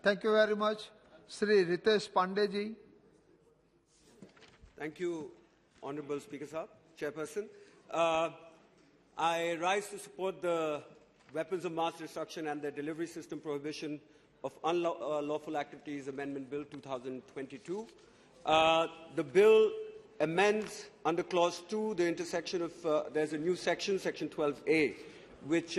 Thank you very much. Sri Ritesh Pandey ji. Thank you, Honorable Speaker Sahib, Chairperson. I rise to support the Weapons of Mass Destruction and their Delivery System Prohibition of Unlawful Activities Amendment Bill 2022. The bill amends under Clause 2 the intersection of, there's a new section, Section 12A, which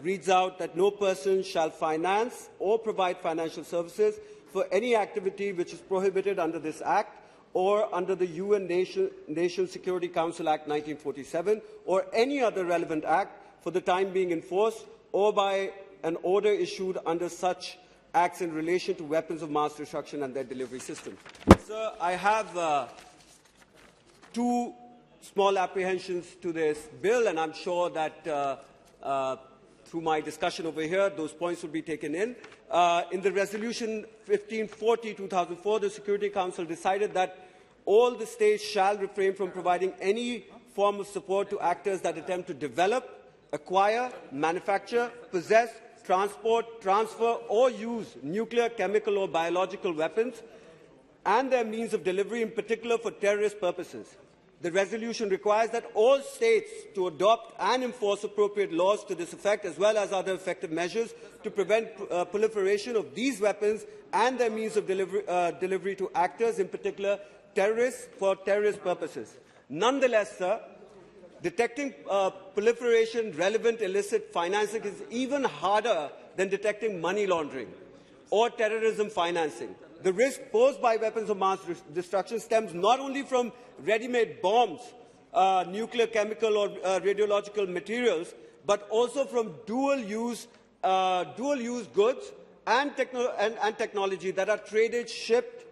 reads out that no person shall finance or provide financial services for any activity which is prohibited under this Act or under the UN Nation Security Council Act 1947 or any other relevant act for the time being in force or by an order issued under such acts in relation to weapons of mass destruction and their delivery system. Sir, I have two small apprehensions to this bill, and I'm sure that through my discussion over here, those points will be taken in. In the Resolution 1540-2004, the Security Council decided that all the states shall refrain from providing any form of support to actors that attempt to develop, acquire, manufacture, possess, transport, transfer, or use nuclear, chemical, or biological weapons and their means of delivery, in particular for terrorist purposes. The resolution requires that all states to adopt and enforce appropriate laws to this effect, as well as other effective measures to prevent proliferation of these weapons and their means of delivery to actors, in particular terrorists, for terrorist purposes. Nonetheless, sir, detecting proliferation-relevant illicit financing is even harder than detecting money laundering or terrorism financing. The risk posed by weapons of mass destruction stems not only from ready-made bombs, nuclear, chemical, or radiological materials, but also from dual-use goods and technology that are traded, shipped,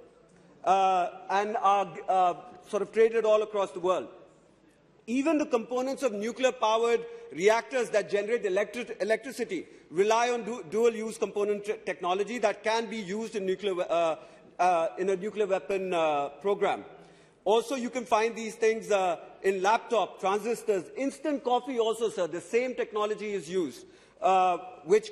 and are sort of traded all across the world. Even the components of nuclear-powered reactors that generate electricity rely on dual-use component technology that can be used in a nuclear weapon program. Also, you can find these things in laptop, transistors, instant coffee also, sir. The same technology is used, which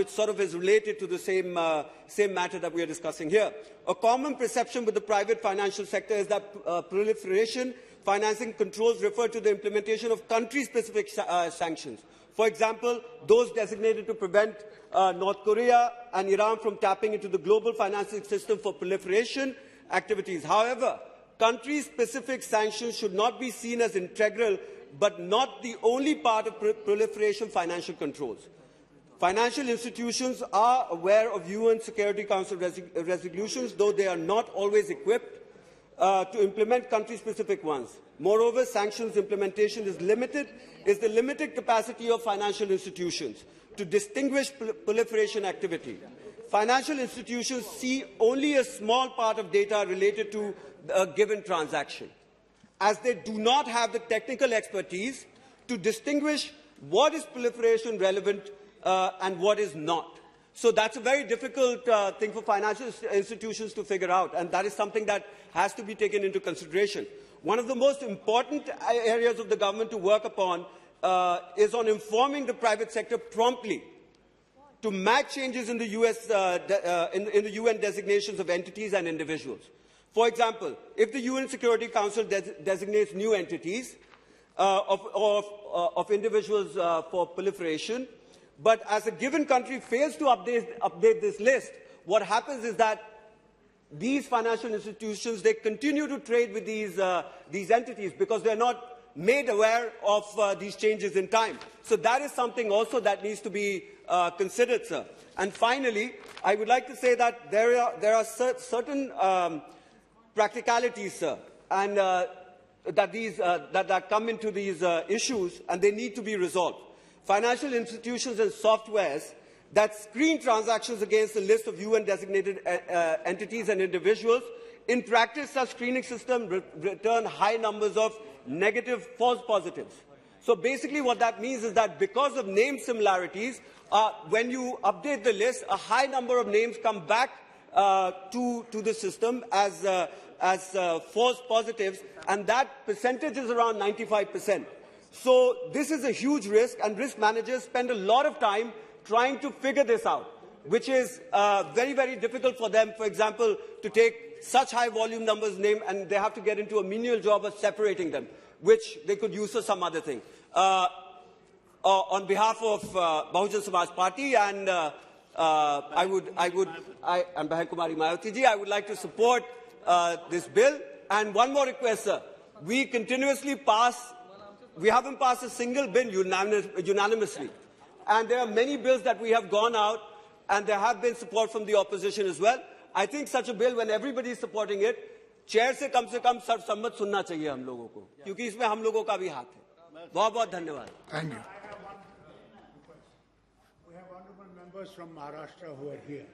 sort of is related to the same matter that we are discussing here. A common perception with the private financial sector is that proliferation financing controls refer to the implementation of country-specific sanctions. For example, those designated to prevent North Korea and Iran from tapping into the global financing system for proliferation activities. However, country-specific sanctions should not be seen as integral but not the only part of proliferation financial controls. Financial institutions are aware of UN Security Council resolutions, though they are not always equipped to implement country-specific ones. Moreover, sanctions implementation is the limited capacity of financial institutions to distinguish proliferation activity. Financial institutions see only a small part of data related to a given transaction, as they do not have the technical expertise to distinguish what is proliferation relevant and what is not. So that's a very difficult thing for financial institutions to figure out, and that is something that has to be taken into consideration. One of the most important areas of the government to work upon is on informing the private sector promptly to match changes in the in the UN designations of entities and individuals. For example, if the UN Security Council designates new entities of individuals for proliferation, but as a given country fails to update this list, what happens is that these financial institutions, they continue to trade with these entities because they're not made aware of these changes in time. So that is something also that needs to be considered, sir. And finally, I would like to say that there are certain practicalities, sir, and that come into these issues, and they need to be resolved. Financial institutions and softwares that screen transactions against a list of UN-designated entities and individuals, in practice, such screening systems return high numbers of negative false positives. So basically what that means is that because of name similarities, when you update the list, a high number of names come back to the system as false positives, and that percentage is around 95%. So this is a huge risk, and risk managers spend a lot of time trying to figure this out. which is very, very difficult for them, for example, to take such high volume numbers named, and they have to get into a menial job of separating them, which they could use for some other thing. On behalf of Bahujan Samaj Party and and Bahan Kumari Mayawati ji, I would like to support this bill. And one more request, sir. We continuously we haven't passed a single bill unanimously. And there are many bills that we have gone out, and there have been support from the opposition as well. I think such a bill, when everybody is supporting it, chair से कम सर्वसम्मत सुनना चाहिए हम लोगों को, क्योंकि इसमें हम लोगों का भी हाथ है. बहुत-बहुत धन्यवाद. Thank you. We have honorable members from Maharashtra who are here.